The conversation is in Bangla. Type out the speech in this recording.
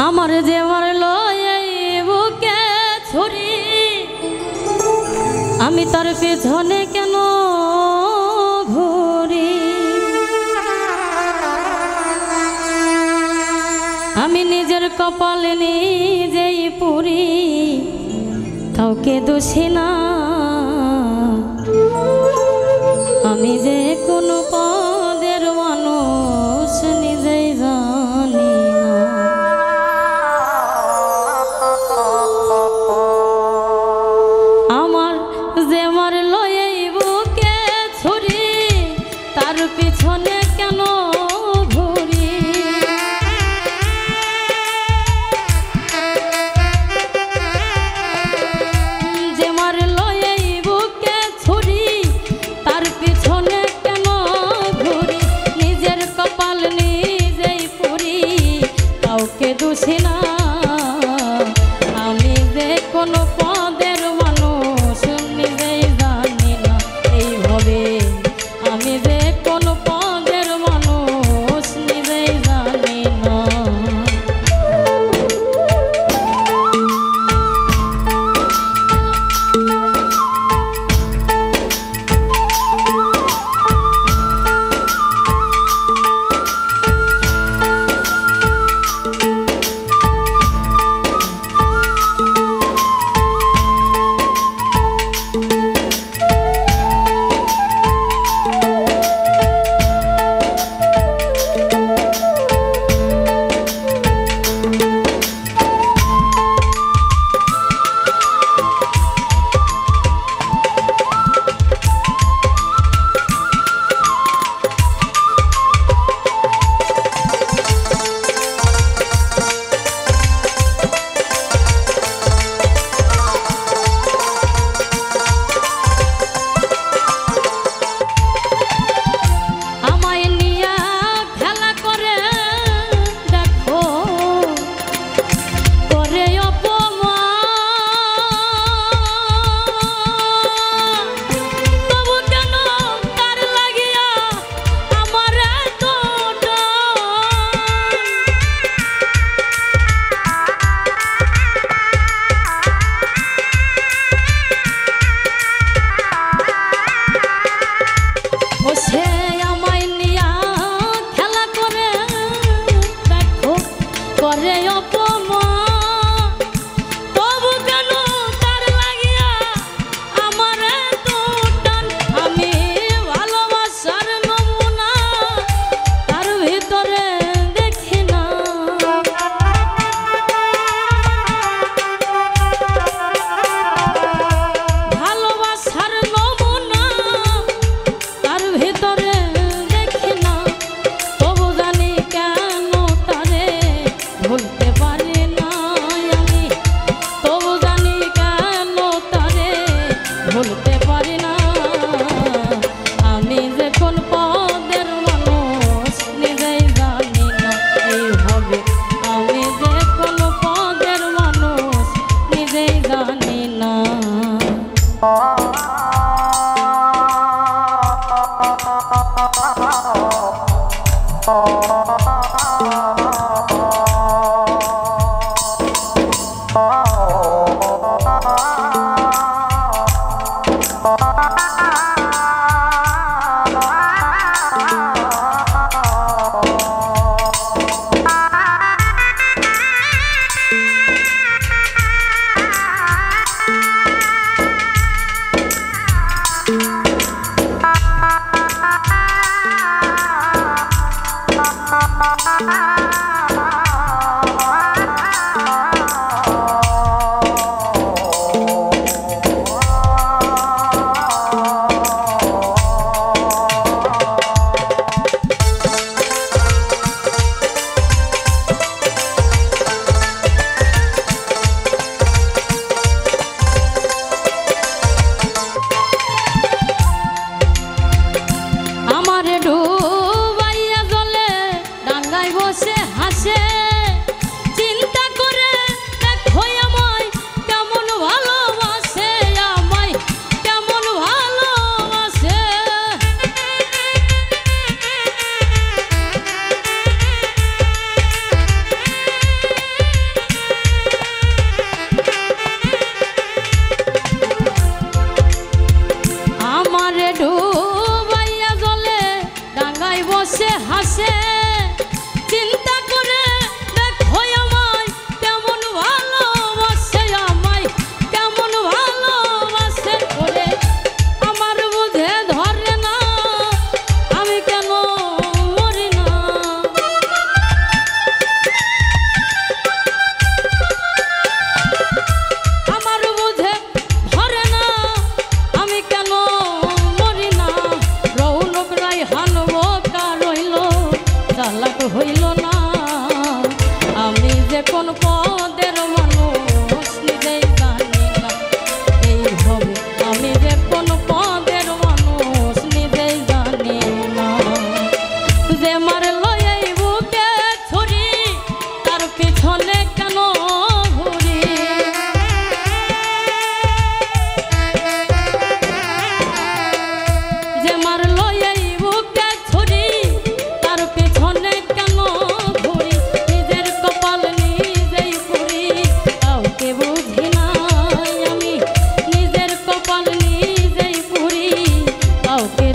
আমার যে মারলো এই বুকে ছুরি, আমি তার পেছনে কেন ঘুরি? আমি নিজের কপালে নিজেই পুরি, কাউকে দোষী না। আমি যে কোনো পদের মানুষ নিজেই জানি না। আমার যে মারলো এই বুকে ছুরি, তার পিছনে কেন ঘুরি? যে মারলো এই বুকে ছুরি, তার পিছনে কেন ঘুরি? নিজের কপাল নিজেই পুরি, কাউকে দোষী না। আমি যে কোনো পদের মানুষ নিজেই জানি না। এইভাবে আমি যে কোনো পদের মানুষ নিজেই জানি না। যে কোন পদের মানুষ নিজেই জানি না এই হবে আমি যে কোন পদের মানুষ নিজেই জানি না যে মারলো এই বুকে ছুরি তার পিছনে কেন ঘুরি যে মারলো এই বুকে ছুরি তার পিছনে কেন ঘুরি নিজের কপাল নিজেই পুরি কাউকে বুঝি নাই আমি নিজের কপাল নিজেই পুরি কাউকে